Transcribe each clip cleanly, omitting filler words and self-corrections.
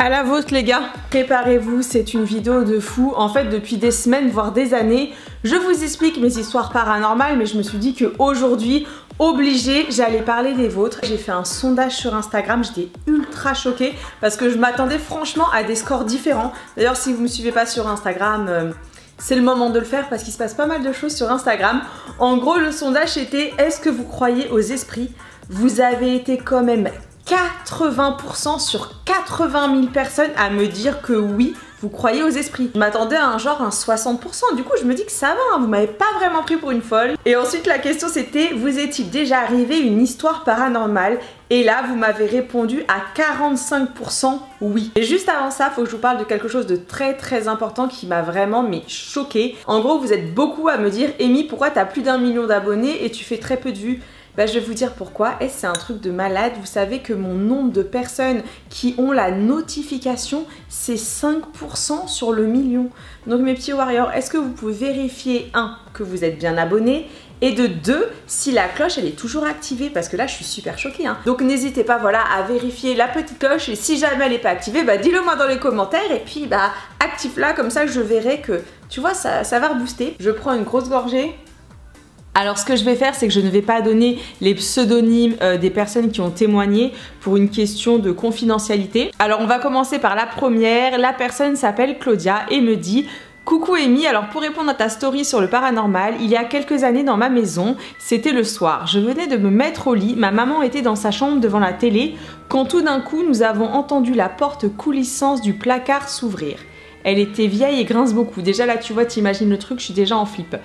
À la vôtre les gars, préparez-vous, c'est une vidéo de fou. En fait depuis des semaines voire des années, je vous explique mes histoires paranormales, mais je me suis dit qu'aujourd'hui, obligée, j'allais parler des vôtres. J'ai fait un sondage sur Instagram, j'étais ultra choquée parce que je m'attendais franchement à des scores différents. D'ailleurs si vous me suivez pas sur Instagram, c'est le moment de le faire parce qu'il se passe pas mal de choses sur Instagram. En gros le sondage était: est-ce que vous croyez aux esprits? Vous avez été quand même 80% sur 80 000 personnes à me dire que oui, vous croyez aux esprits. Je m'attendais à un 60%, du coup je me dis que ça va, hein, vous m'avez pas vraiment pris pour une folle. Et ensuite la question c'était: vous est-il déjà arrivé une histoire paranormale? Et là vous m'avez répondu à 45% oui. Et juste avant ça, faut que je vous parle de quelque chose de très important qui m'a vraiment choquée. En gros vous êtes beaucoup à me dire: Amy, pourquoi t'as plus d'1 million d'abonnés et tu fais très peu de vues? Bah, je vais vous dire pourquoi. Et c'est un truc de malade. Vous savez que mon nombre de personnes qui ont la notification, c'est 5% sur le million. Donc mes petits warriors, est-ce que vous pouvez vérifier, 1, que vous êtes bien abonnés, et de 2, si la cloche elle est toujours activée, parce que là je suis super choquée, hein. Donc n'hésitez pas, voilà, à vérifier la petite cloche, et si jamais elle n'est pas activée, bah dis-le moi dans les commentaires, et puis bah active-la, comme ça je verrai que, tu vois, ça va rebooster. Je prends une grosse gorgée. Alors ce que je vais faire, c'est que je ne vais pas donner les pseudonymes des personnes qui ont témoigné pour une question de confidentialité. Alors on va commencer par la première. La personne s'appelle Claudia et me dit: coucou Amy, alors pour répondre à ta story sur le paranormal, il y a quelques années dans ma maison, c'était le soir. Je venais de me mettre au lit, ma maman était dans sa chambre devant la télé, quand tout d'un coup nous avons entendu la porte coulissante du placard s'ouvrir. Elle était vieille et grince beaucoup. Déjà là tu vois, t'imagines le truc, je suis déjà en flip.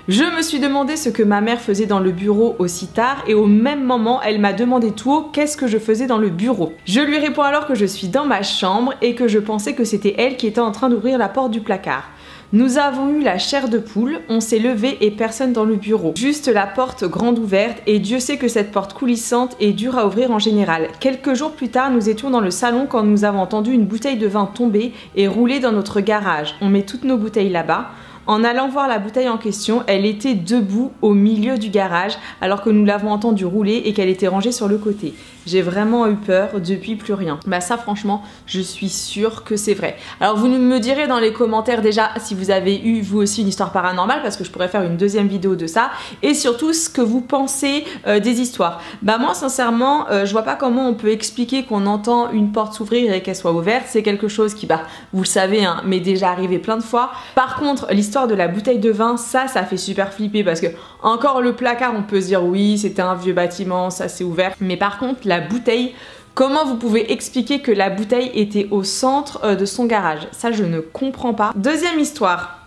Je me suis demandé ce que ma mère faisait dans le bureau aussi tard et au même moment elle m'a demandé tout haut qu'est-ce que je faisais dans le bureau. Je lui réponds alors que je suis dans ma chambre et que je pensais que c'était elle qui était en train d'ouvrir la porte du placard. Nous avons eu la chair de poule, on s'est levé et personne dans le bureau. Juste la porte grande ouverte et Dieu sait que cette porte coulissante est dure à ouvrir en général. Quelques jours plus tard, nous étions dans le salon quand nous avons entendu une bouteille de vin tomber et rouler dans notre garage. On met toutes nos bouteilles là-bas. En allant voir la bouteille en question, elle était debout au milieu du garage alors que nous l'avons entendue rouler et qu'elle était rangée sur le côté. J'ai vraiment eu peur, depuis plus rien. Bah ça franchement, je suis sûre que c'est vrai. Alors vous me direz dans les commentaires déjà si vous avez eu vous aussi une histoire paranormale, parce que je pourrais faire une deuxième vidéo de ça, et surtout ce que vous pensez des histoires. Bah moi sincèrement, je vois pas comment on peut expliquer qu'on entend une porte s'ouvrir et qu'elle soit ouverte. C'est quelque chose qui, bah vous le savez, hein, m'est déjà arrivé plein de fois. Par contre l'histoire de la bouteille de vin, ça fait super flipper, parce que encore le placard on peut se dire oui c'était un vieux bâtiment, ça c'est ouvert, mais par contre la bouteille, comment vous pouvez expliquer que la bouteille était au centre de son garage? Ça je ne comprends pas. Deuxième histoire.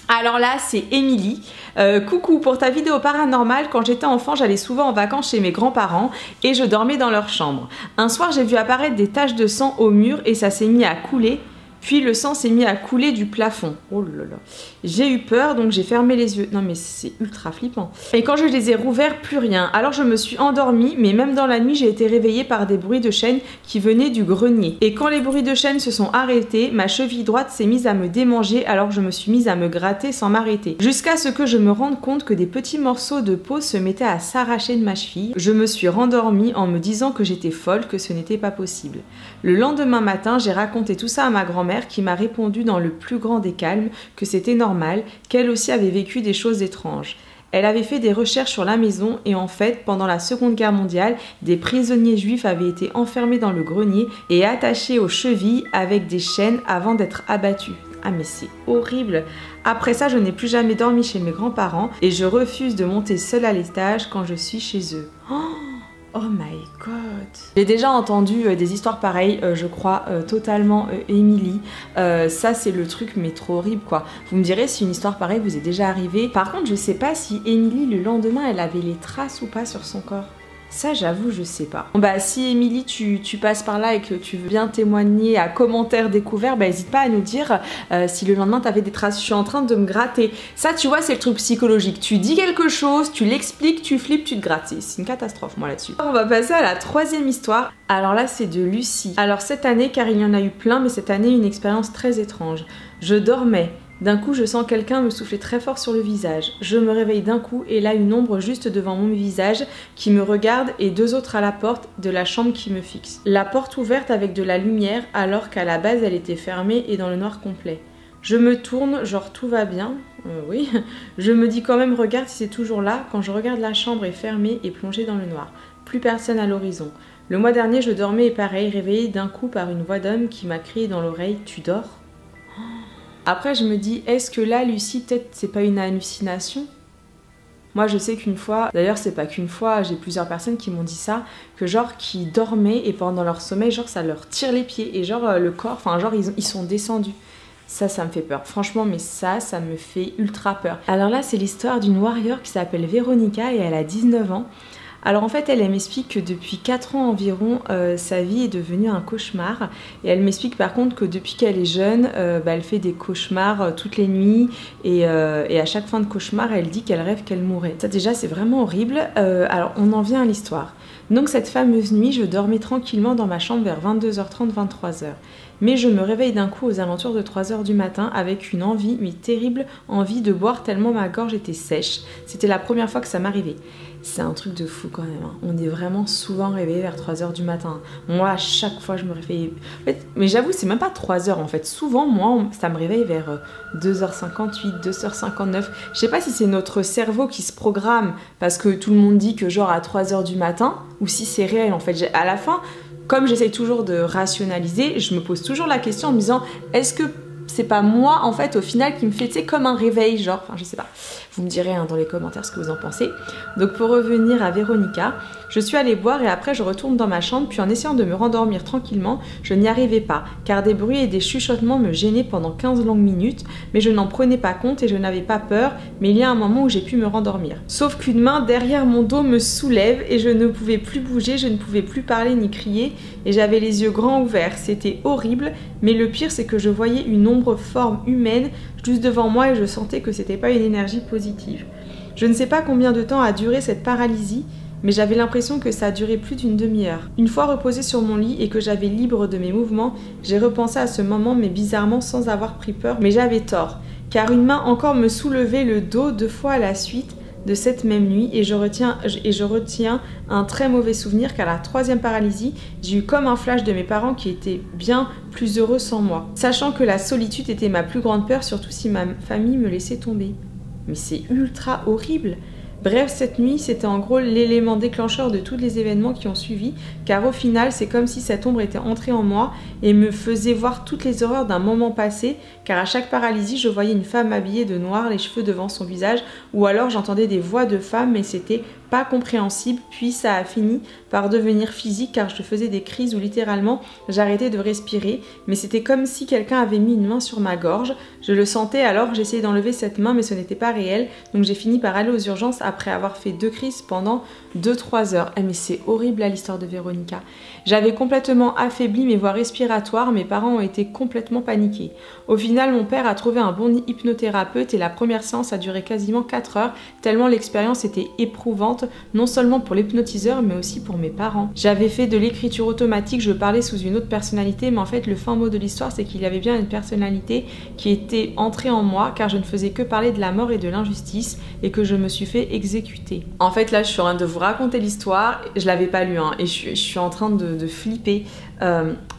Alors là c'est Émilie. Coucou, pour ta vidéo paranormale, quand j'étais enfant j'allais souvent en vacances chez mes grands-parents et je dormais dans leur chambre. Un soir j'ai vu apparaître des taches de sang au mur et ça s'est mis à couler. Puis le sang s'est mis à couler du plafond. Oh là là. J'ai eu peur donc j'ai fermé les yeux. Non mais c'est ultra flippant. Et quand je les ai rouverts, plus rien. Alors je me suis endormie, mais même dans la nuit j'ai été réveillée par des bruits de chaînes qui venaient du grenier. Et quand les bruits de chaînes se sont arrêtés, ma cheville droite s'est mise à me démanger alors je me suis mise à me gratter sans m'arrêter. Jusqu'à ce que je me rende compte que des petits morceaux de peau se mettaient à s'arracher de ma cheville. Je me suis rendormie en me disant que j'étais folle, que ce n'était pas possible. Le lendemain matin, j'ai raconté tout ça à ma grand-mère qui m'a répondu dans le plus grand des calmes que c'était normal, qu'elle aussi avait vécu des choses étranges. Elle avait fait des recherches sur la maison et en fait, pendant la Seconde Guerre mondiale, des prisonniers juifs avaient été enfermés dans le grenier et attachés aux chevilles avec des chaînes avant d'être abattus. Ah mais c'est horrible. Après ça, je n'ai plus jamais dormi chez mes grands-parents et je refuse de monter seule à l'étage quand je suis chez eux. Oh my god. J'ai déjà entendu des histoires pareilles, je crois totalement Émilie. Ça c'est le truc mais trop horrible quoi. Vous me direz si une histoire pareille vous est déjà arrivée. Par contre je sais pas si Émilie le lendemain elle avait les traces ou pas sur son corps. Ça j'avoue je sais pas. Bon, bah si Émilie tu passes par là et que tu veux bien témoigner à commentaires découverts, bah n'hésite pas à nous dire si le lendemain t'avais des traces. Je suis en train de me gratter. Ça tu vois c'est le truc psychologique. Tu dis quelque chose, tu l'expliques, tu flippes, tu te grattes. C'est une catastrophe moi là-dessus. On va passer à la troisième histoire. Alors là c'est de Lucie. Alors cette année, car il y en a eu plein, mais cette année une expérience très étrange. Je dormais. D'un coup, je sens quelqu'un me souffler très fort sur le visage. Je me réveille d'un coup et là une ombre juste devant mon visage qui me regarde et 2 autres à la porte de la chambre qui me fixent. La porte ouverte avec de la lumière alors qu'à la base elle était fermée et dans le noir complet. Je me tourne, genre tout va bien, oui. Je me dis quand même regarde si c'est toujours là. Quand je regarde la chambre est fermée et plongée dans le noir. Plus personne à l'horizon. Le mois dernier je dormais et pareil, réveillée d'un coup par une voix d'homme qui m'a crié dans l'oreille « Tu dors ?» Après je me dis est-ce que là Lucie peut-être c'est pas une hallucination? Moi je sais qu'une fois, d'ailleurs c'est pas qu'une fois, j'ai plusieurs personnes qui m'ont dit ça, que genre qui dormaient et pendant leur sommeil genre ça leur tire les pieds et genre le corps, enfin genre ils sont descendus. Ça me fait peur. Franchement, mais ça me fait ultra peur. Alors là, c'est l'histoire d'une warrior qui s'appelle Véronica et elle a 19 ans. Alors en fait, elle m'explique que depuis 4 ans environ, sa vie est devenue un cauchemar. Et elle m'explique par contre que depuis qu'elle est jeune, elle fait des cauchemars toutes les nuits. Et à chaque fin de cauchemar, elle dit qu'elle rêve qu'elle mourrait. Ça déjà, c'est vraiment horrible. Alors on en vient à l'histoire. Donc cette fameuse nuit, je dormais tranquillement dans ma chambre vers 22h30, 23h. Mais je me réveille d'un coup aux alentours de 3h du matin avec une envie, mais terrible envie de boire tellement ma gorge était sèche. C'était la première fois que ça m'arrivait. C'est un truc de fou quand même. Hein. On est vraiment souvent réveillé vers 3h du matin. Moi, à chaque fois, je me réveille... En fait, mais j'avoue, c'est même pas 3h en fait. Souvent, moi, ça me réveille vers 2h58, 2h59. Je sais pas si c'est notre cerveau qui se programme parce que tout le monde dit que genre à 3h du matin ou si c'est réel en fait. À la fin... Comme j'essaye toujours de rationaliser, je me pose toujours la question en me disant est-ce que c'est pas moi en fait au final qui me fait, tu sais, comme un réveil, genre, enfin je sais pas. Vous me direz hein, dans les commentaires ce que vous en pensez. Donc pour revenir à Véronica, je suis allée boire et après je retourne dans ma chambre, puis en essayant de me rendormir tranquillement, je n'y arrivais pas, car des bruits et des chuchotements me gênaient pendant 15 longues minutes, mais je n'en prenais pas compte et je n'avais pas peur, mais il y a un moment où j'ai pu me rendormir. Sauf qu'une main derrière mon dos me soulève et je ne pouvais plus bouger, je ne pouvais plus parler ni crier, et j'avais les yeux grands ouverts. C'était horrible, mais le pire c'est que je voyais une ombre forme humaine juste devant moi et je sentais que c'était pas une énergie positive. Je ne sais pas combien de temps a duré cette paralysie, mais j'avais l'impression que ça a duré plus d'une demi-heure. Une fois reposée sur mon lit et que j'avais libre de mes mouvements, j'ai repensé à ce moment mais bizarrement sans avoir pris peur, mais j'avais tort, car une main encore me soulevait le dos 2 fois à la suite de cette même nuit et je retiens un très mauvais souvenir car la 3e paralysie, j'ai eu comme un flash de mes parents qui étaient bien plus heureux sans moi. Sachant que la solitude était ma plus grande peur, surtout si ma famille me laissait tomber. Mais c'est ultra horrible. Bref, cette nuit, c'était en gros l'élément déclencheur de tous les événements qui ont suivi, car au final, c'est comme si cette ombre était entrée en moi et me faisait voir toutes les horreurs d'un moment passé, car à chaque paralysie, je voyais une femme habillée de noir, les cheveux devant son visage, ou alors j'entendais des voix de femmes, mais c'était pas compréhensible, puis ça a fini par devenir physique car je faisais des crises où littéralement j'arrêtais de respirer, mais c'était comme si quelqu'un avait mis une main sur ma gorge, je le sentais alors j'essayais d'enlever cette main mais ce n'était pas réel, donc j'ai fini par aller aux urgences après avoir fait 2 crises pendant 2-3 heures. Mais c'est horrible là l'histoire de Véronica. J'avais complètement affaibli mes voies respiratoires, mes parents ont été complètement paniqués. Au final mon père a trouvé un bon hypnothérapeute et la première séance a duré quasiment 4 heures, tellement l'expérience était éprouvante, non seulement pour l'hypnotiseur mais aussi pour mes parents. J'avais fait de l'écriture automatique, je parlais sous une autre personnalité, mais en fait le fin mot de l'histoire c'est qu'il y avait bien une personnalité qui était entrée en moi car je ne faisais que parler de la mort et de l'injustice et que je me suis fait exécuter. En fait là je suis en train de vous raconter l'histoire, je l'avais pas lu hein, et je suis en train de flipper.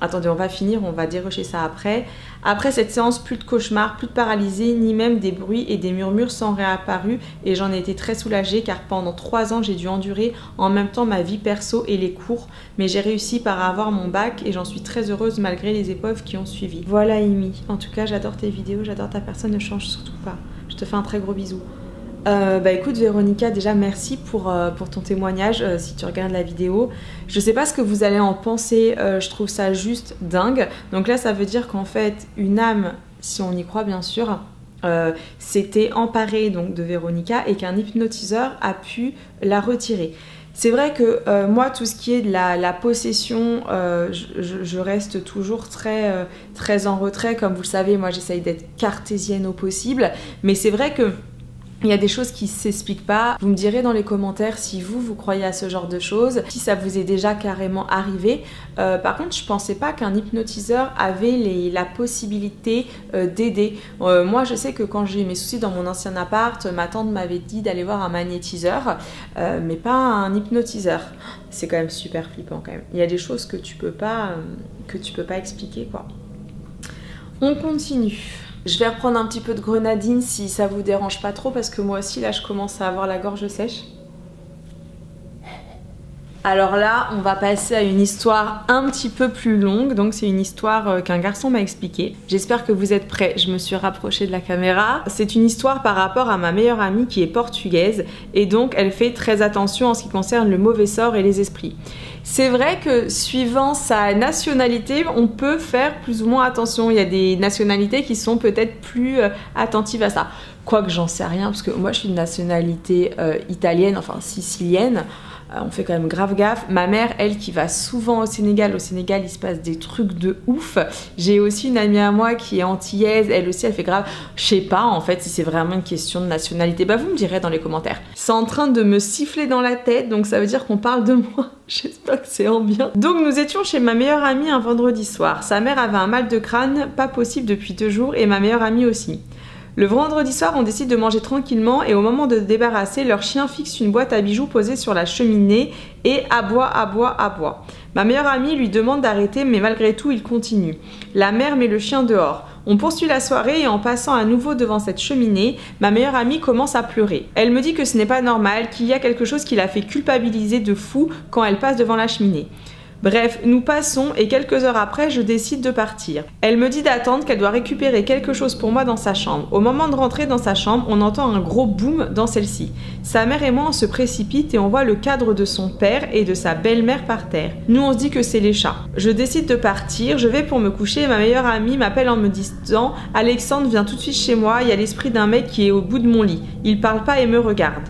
Attendez, on va finir, on va dérocher ça après. Après cette séance, plus de cauchemars, plus de paralysés, ni même des bruits et des murmures sont réapparus et j'en ai été très soulagée car pendant 3 ans j'ai dû endurer en même temps ma vie perso et les cours, mais j'ai réussi par avoir mon bac et j'en suis très heureuse malgré les épreuves qui ont suivi. Voilà Amy, en tout cas j'adore tes vidéos, j'adore ta personne, ne change surtout pas. Je te fais un très gros bisou. Écoute Véronica, déjà merci pour ton témoignage si tu regardes la vidéo. Je sais pas ce que vous allez en penser, je trouve ça juste dingue. Donc là ça veut dire qu'en fait une âme, si on y croit bien sûr, s'était emparée donc de Véronica et qu'un hypnotiseur a pu la retirer. C'est vrai que moi tout ce qui est de la possession, je reste toujours très en retrait. Comme vous le savez, moi j'essaye d'être cartésienne au possible, mais c'est vrai que Il y a des choses qui s'expliquent pas. Vous me direz dans les commentaires si vous croyez à ce genre de choses, si ça vous est déjà carrément arrivé. Par contre, je pensais pas qu'un hypnotiseur avait la possibilité d'aider. Moi, je sais que quand j'ai eu mes soucis dans mon ancien appart, ma tante m'avait dit d'aller voir un magnétiseur, mais pas un hypnotiseur. C'est quand même super flippant quand même. Il y a des choses que tu peux pas expliquer quoi. On continue. Je vais reprendre un petit peu de grenadine si ça vous dérange pas trop parce que moi aussi là je commence à avoir la gorge sèche. Alors là, on va passer à une histoire un petit peu plus longue, donc c'est une histoire qu'un garçon m'a expliquée. J'espère que vous êtes prêts, je me suis rapprochée de la caméra. C'est une histoire par rapport à ma meilleure amie qui est portugaise et donc elle fait très attention en ce qui concerne le mauvais sort et les esprits. C'est vrai que suivant sa nationalité, on peut faire plus ou moins attention. Il y a des nationalités qui sont peut-être plus attentives à ça. Quoique j'en sais rien, parce que moi je suis de nationalité italienne, enfin sicilienne. On fait quand même grave gaffe. Ma mère, elle, qui va souvent au Sénégal, il se passe des trucs de ouf. J'ai aussi une amie à moi qui est antillaise, elle aussi, elle fait grave. Je sais pas en fait si c'est vraiment une question de nationalité. Bah vous me direz dans les commentaires. C'est en train de me siffler dans la tête, donc ça veut dire qu'on parle de moi. J'espère que c'est en bien. Donc nous étions chez ma meilleure amie un vendredi soir. Sa mère avait un mal de crâne, pas possible depuis 2 jours, et ma meilleure amie aussi. Le vendredi soir, on décide de manger tranquillement et au moment de débarrasser, leur chien fixe une boîte à bijoux posée sur la cheminée et aboie, aboie, aboie. Ma meilleure amie lui demande d'arrêter mais malgré tout, il continue. La mère met le chien dehors. On poursuit la soirée et en passant à nouveau devant cette cheminée, ma meilleure amie commence à pleurer. Elle me dit que ce n'est pas normal, qu'il y a quelque chose qui la fait culpabiliser de fou quand elle passe devant la cheminée. Bref, nous passons et quelques heures après, je décide de partir. Elle me dit d'attendre, qu'elle doit récupérer quelque chose pour moi dans sa chambre. Au moment de rentrer dans sa chambre, on entend un gros boom dans celle-ci. Sa mère et moi, on se précipite et on voit le cadre de son père et de sa belle-mère par terre. Nous, on se dit que c'est les chats. Je décide de partir, je vais pour me coucher et ma meilleure amie m'appelle en me disant « Alexandre, viens tout de suite chez moi, il y a l'esprit d'un mec qui est au bout de mon lit. Il parle pas et me regarde. »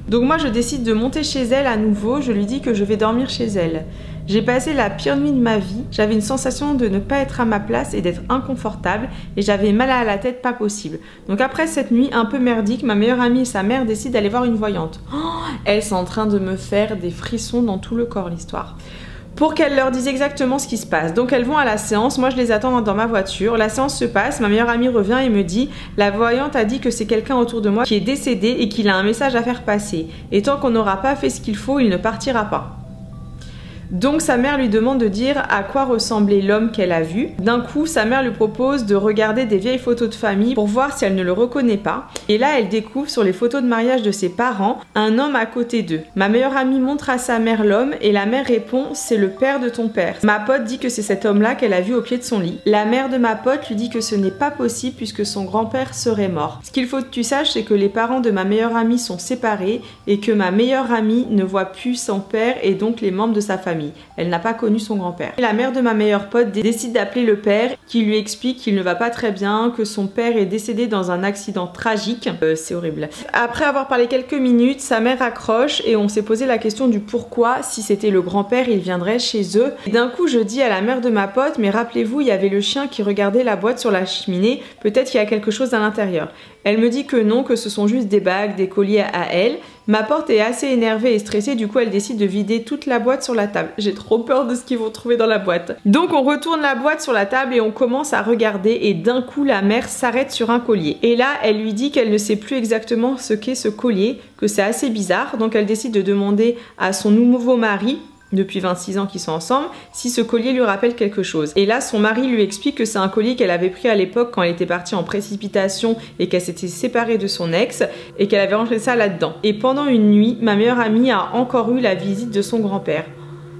Donc moi je décide de monter chez elle à nouveau, je lui dis que je vais dormir chez elle. J'ai passé la pire nuit de ma vie, j'avais une sensation de ne pas être à ma place et d'être inconfortable et j'avais mal à la tête pas possible. Donc après cette nuit un peu merdique, ma meilleure amie et sa mère décident d'aller voir une voyante. Oh, elles sont en train de me faire des frissons dans tout le corps l'histoire. Pour qu'elle leur dise exactement ce qui se passe. Donc elles vont à la séance, moi je les attends dans ma voiture, la séance se passe, ma meilleure amie revient et me dit « La voyante a dit que c'est quelqu'un autour de moi qui est décédé et qu'il a un message à faire passer. Et tant qu'on n'aura pas fait ce qu'il faut, il ne partira pas. » Donc sa mère lui demande de dire à quoi ressemblait l'homme qu'elle a vu. D'un coup, sa mère lui propose de regarder des vieilles photos de famille pour voir si elle ne le reconnaît pas. Et là, elle découvre sur les photos de mariage de ses parents un homme à côté d'eux. Ma meilleure amie montre à sa mère l'homme et la mère répond « C'est le père de ton père ». Ma pote dit que c'est cet homme-là qu'elle a vu au pied de son lit. La mère de ma pote lui dit que ce n'est pas possible puisque son grand-père serait mort. Ce qu'il faut que tu saches, c'est que les parents de ma meilleure amie sont séparés et que ma meilleure amie ne voit plus son père et donc les membres de sa famille. Elle n'a pas connu son grand-père. La mère de ma meilleure pote décide d'appeler le père qui lui explique qu'il ne va pas très bien, que son père est décédé dans un accident tragique. C'est horrible. Après avoir parlé quelques minutes, sa mère accroche et on s'est posé la question du pourquoi, si c'était le grand-père, il viendrait chez eux. D'un coup, je dis à la mère de ma pote, mais rappelez-vous, il y avait le chien qui regardait la boîte sur la cheminée, peut-être qu'il y a quelque chose à l'intérieur. Elle me dit que non, que ce sont juste des bagues, des colliers à elle. Ma pote est assez énervée et stressée, du coup elle décide de vider toute la boîte sur la table. J'ai trop peur de ce qu'ils vont trouver dans la boîte. Donc on retourne la boîte sur la table et on commence à regarder et d'un coup la mère s'arrête sur un collier. Et là elle lui dit qu'elle ne sait plus exactement ce qu'est ce collier, que c'est assez bizarre, donc elle décide de demander à son nouveau mari, depuis 26 ans qu'ils sont ensemble, si ce collier lui rappelle quelque chose. Et là, son mari lui explique que c'est un collier qu'elle avait pris à l'époque quand elle était partie en précipitation et qu'elle s'était séparée de son ex et qu'elle avait rangé ça là-dedans. Et pendant une nuit, ma meilleure amie a encore eu la visite de son grand-père.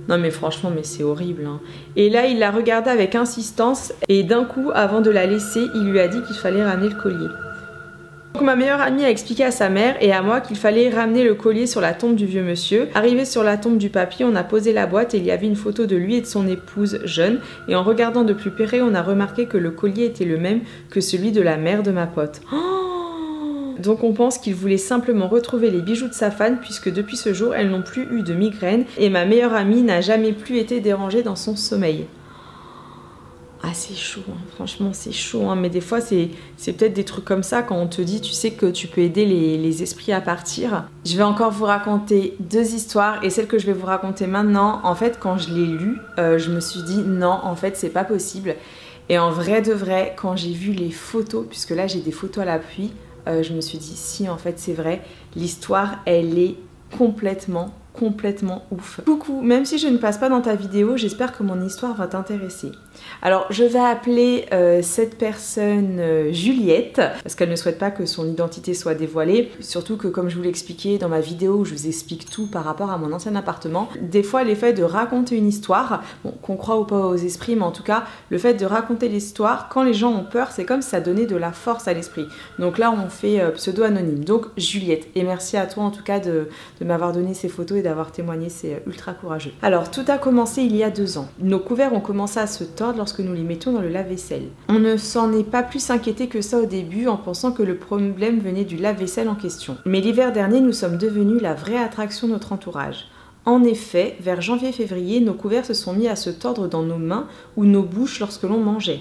Non mais franchement, mais c'est horrible, hein. Et là, il la regardait avec insistance et d'un coup, avant de la laisser, il lui a dit qu'il fallait ramener le collier. Donc ma meilleure amie a expliqué à sa mère et à moi qu'il fallait ramener le collier sur la tombe du vieux monsieur. Arrivé sur la tombe du papy, on a posé la boîte et il y avait une photo de lui et de son épouse jeune. Et en regardant de plus près, on a remarqué que le collier était le même que celui de la mère de ma pote. Oh! Donc on pense qu'il voulait simplement retrouver les bijoux de sa femme puisque depuis ce jour, elles n'ont plus eu de migraine et ma meilleure amie n'a jamais plus été dérangée dans son sommeil. Ah c'est chaud, hein. Franchement c'est chaud, hein. Mais des fois c'est peut-être des trucs comme ça quand on te dit tu sais que tu peux aider les esprits à partir. Je vais encore vous raconter 2 histoires et celle que je vais vous raconter maintenant, en fait quand je l'ai lue, je me suis dit non en fait c'est pas possible. Et en vrai de vrai, quand j'ai vu les photos, puisque là j'ai des photos à l'appui, je me suis dit si en fait c'est vrai, l'histoire elle est complètement ouf. Coucou, même si je ne passe pas dans ta vidéo, j'espère que mon histoire va t'intéresser. Alors je vais appeler cette personne Juliette, parce qu'elle ne souhaite pas que son identité soit dévoilée, surtout que comme je vous l'ai expliqué dans ma vidéo où je vous explique tout par rapport à mon ancien appartement, des fois l'effet de raconter une histoire, bon, qu'on croit ou pas aux esprits, mais en tout cas le fait de raconter l'histoire, quand les gens ont peur, c'est comme si ça donnait de la force à l'esprit. Donc là on fait pseudo-anonyme, donc Juliette, et merci à toi en tout cas de m'avoir donné ces photos et d'avoir témoigné, c'est ultra courageux. Alors tout a commencé il y a 2 ans. Nos couverts ont commencé à se tordre lorsque nous les mettions dans le lave-vaisselle. On ne s'en est pas plus inquiété que ça au début en pensant que le problème venait du lave-vaisselle en question. Mais l'hiver dernier, nous sommes devenus la vraie attraction de notre entourage. En effet, vers janvier-février, nos couverts se sont mis à se tordre dans nos mains ou nos bouches lorsque l'on mangeait.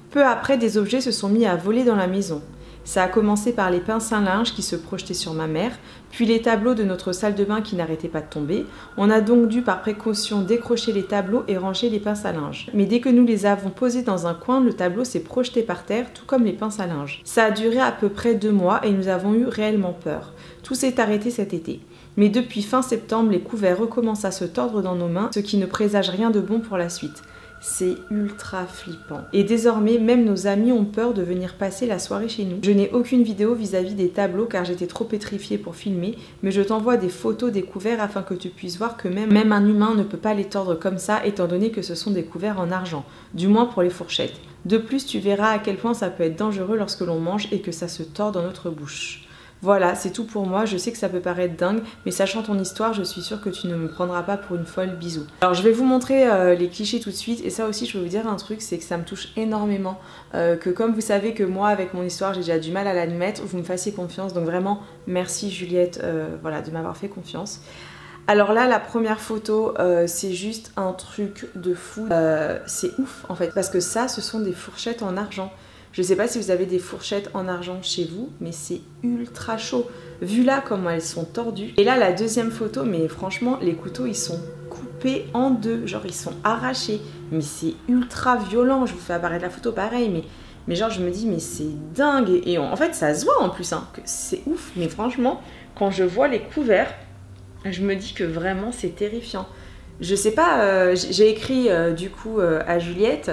Peu après, des objets se sont mis à voler dans la maison. Ça a commencé par les pinces à linge qui se projetaient sur ma mère, puis les tableaux de notre salle de bain qui n'arrêtaient pas de tomber. On a donc dû par précaution décrocher les tableaux et ranger les pinces à linge. Mais dès que nous les avons posés dans un coin, le tableau s'est projeté par terre, tout comme les pinces à linge. Ça a duré à peu près 2 mois et nous avons eu réellement peur. Tout s'est arrêté cet été. Mais depuis fin septembre, les couverts recommencent à se tordre dans nos mains, ce qui ne présage rien de bon pour la suite. C'est ultra flippant. Et désormais, même nos amis ont peur de venir passer la soirée chez nous. Je n'ai aucune vidéo vis-à-vis des tableaux car j'étais trop pétrifiée pour filmer, mais je t'envoie des photos des couverts afin que tu puisses voir que même un humain ne peut pas les tordre comme ça étant donné que ce sont des couverts en argent, du moins pour les fourchettes. De plus, tu verras à quel point ça peut être dangereux lorsque l'on mange et que ça se tord dans notre bouche. Voilà, c'est tout pour moi. Je sais que ça peut paraître dingue, mais sachant ton histoire, je suis sûre que tu ne me prendras pas pour une folle. Bisous. Alors je vais vous montrer les clichés tout de suite, et ça aussi je vais vous dire un truc, c'est que ça me touche énormément, que comme vous savez que moi avec mon histoire j'ai déjà du mal à l'admettre, vous me fassiez confiance, donc vraiment merci Juliette voilà, de m'avoir fait confiance. Alors là, la première photo, c'est juste un truc de fou, c'est ouf en fait, parce que ça, ce sont des fourchettes en argent. Je sais pas si vous avez des fourchettes en argent chez vous, mais c'est ultra chaud. Vu là comment elles sont tordues. Et là, la deuxième photo, mais franchement, les couteaux, ils sont coupés en 2. Genre, ils sont arrachés. Mais c'est ultra violent. Je vous fais apparaître la photo pareil, mais genre, je me dis, mais c'est dingue. Et en fait, ça se voit en plus, hein, que c'est ouf. Mais franchement, quand je vois les couverts, je me dis que vraiment, c'est terrifiant. Je sais pas, j'ai écrit du coup à Juliette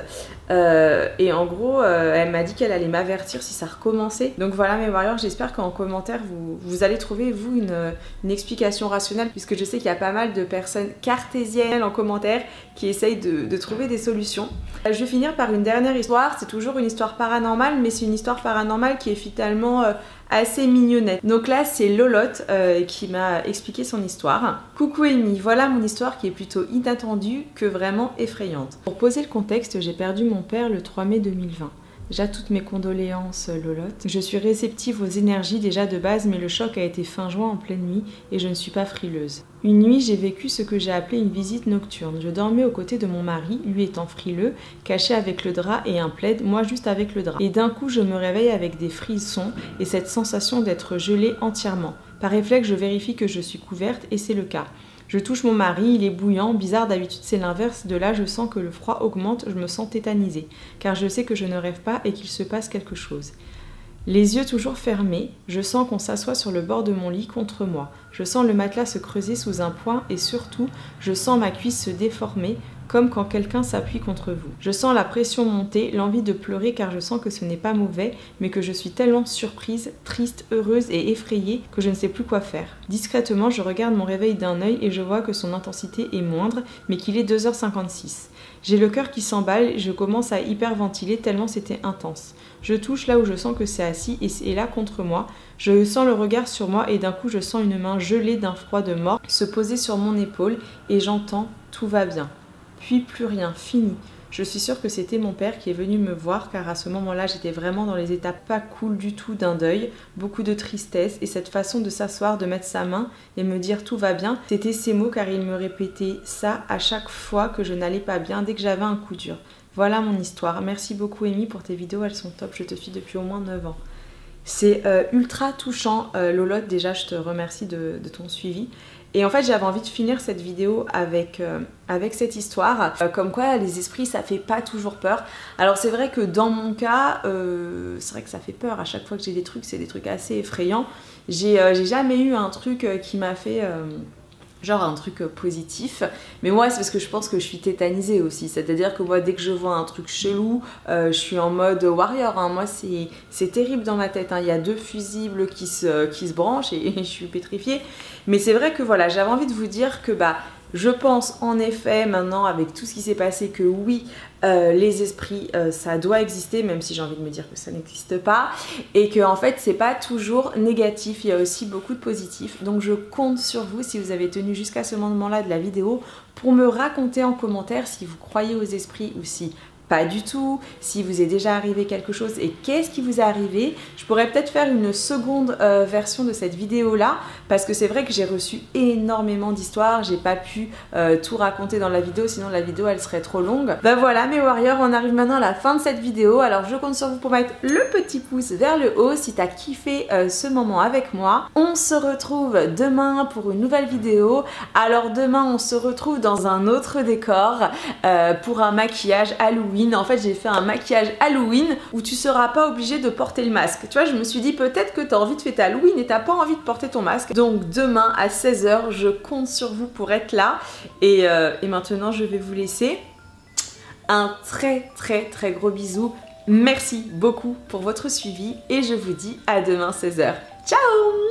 et en gros elle m'a dit qu'elle allait m'avertir si ça recommençait. Donc voilà mes warriors, j'espère qu'en commentaire vous allez trouver vous une explication rationnelle, puisque je sais qu'il y a pas mal de personnes cartésiennes en commentaire qui essayent de trouver des solutions. Je vais finir par une dernière histoire, c'est toujours une histoire paranormale, mais c'est une histoire paranormale qui est finalement assez mignonnette. Donc là c'est Lolotte qui m'a expliqué son histoire. Coucou Amy, voilà mon histoire qui est plutôt inattendue que vraiment effrayante. Pour poser le contexte, j'ai perdu mon père le 3 mai 2020. Déjà toutes mes condoléances Lolotte. Je suis réceptive aux énergies déjà de base, mais le choc a été fin juin en pleine nuit et je ne suis pas frileuse. Une nuit, j'ai vécu ce que j'ai appelé une visite nocturne. Je dormais aux côtés de mon mari, lui étant frileux, caché avec le drap et un plaid, moi juste avec le drap. Et d'un coup, je me réveille avec des frissons et cette sensation d'être gelée entièrement. Par réflexe, je vérifie que je suis couverte et c'est le cas. Je touche mon mari, il est bouillant, bizarre, d'habitude c'est l'inverse, de là je sens que le froid augmente, je me sens tétanisée, car je sais que je ne rêve pas et qu'il se passe quelque chose. Les yeux toujours fermés, je sens qu'on s'assoit sur le bord de mon lit contre moi. Je sens le matelas se creuser sous un point et surtout, je sens ma cuisse se déformer, comme quand quelqu'un s'appuie contre vous. Je sens la pression monter, l'envie de pleurer car je sens que ce n'est pas mauvais, mais que je suis tellement surprise, triste, heureuse et effrayée que je ne sais plus quoi faire. Discrètement, je regarde mon réveil d'un œil et je vois que son intensité est moindre, mais qu'il est 2h56. J'ai le cœur qui s'emballe, je commence à hyperventiler tellement c'était intense. Je touche là où je sens que c'est assis et c'est là contre moi. Je sens le regard sur moi et d'un coup je sens une main gelée d'un froid de mort se poser sur mon épaule et j'entends « tout va bien ». Puis plus rien, fini. Je suis sûre que c'était mon père qui est venu me voir car à ce moment-là j'étais vraiment dans les étapes pas cool du tout d'un deuil, beaucoup de tristesse et cette façon de s'asseoir, de mettre sa main et me dire tout va bien, c'était ces mots car il me répétait ça à chaque fois que je n'allais pas bien dès que j'avais un coup dur. Voilà mon histoire. Merci beaucoup Amy pour tes vidéos, elles sont top, je te suis depuis au moins 9 ans. C'est ultra touchant Lolotte, déjà je te remercie de ton suivi. Et en fait j'avais envie de finir cette vidéo avec cette histoire, comme quoi les esprits ça fait pas toujours peur. Alors c'est vrai que dans mon cas, c'est vrai que ça fait peur, à chaque fois que j'ai des trucs, c'est des trucs assez effrayants. J'ai jamais eu un truc qui m'a fait... genre un truc positif, mais moi c'est parce que je pense que je suis tétanisée aussi, c'est-à-dire que moi dès que je vois un truc chelou, je suis en mode warrior, hein. Moi c'est terrible dans ma tête, hein. Il y a 2 fusibles qui se branchent et je suis pétrifiée, mais c'est vrai que voilà, j'avais envie de vous dire que je pense en effet maintenant avec tout ce qui s'est passé que oui, les esprits ça doit exister, même si j'ai envie de me dire que ça n'existe pas, et que en fait c'est pas toujours négatif, il y a aussi beaucoup de positifs. Donc je compte sur vous si vous avez tenu jusqu'à ce moment là de la vidéo pour me raconter en commentaire si vous croyez aux esprits ou si pas du tout, si vous est déjà arrivé quelque chose et qu'est-ce qui vous est arrivé. Je pourrais peut-être faire une seconde version de cette vidéo là parce que c'est vrai que j'ai reçu énormément d'histoires, j'ai pas pu tout raconter dans la vidéo, sinon la vidéo elle serait trop longue. Bah voilà mes warriors, on arrive maintenant à la fin de cette vidéo, alors je compte sur vous pour mettre le petit pouce vers le haut si t'as kiffé ce moment avec moi. On se retrouve demain pour une nouvelle vidéo. Alors demain on se retrouve dans un autre décor pour un maquillage Halloween. En fait j'ai fait un maquillage Halloween où tu seras pas obligé de porter le masque. Tu vois, je me suis dit peut-être que tu as envie de fêter Halloween et t'as pas envie de porter ton masque. Donc demain à 16 h, je compte sur vous pour être là. Et maintenant je vais vous laisser. Un très gros bisou. Merci beaucoup pour votre suivi et je vous dis à demain 16 h. Ciao!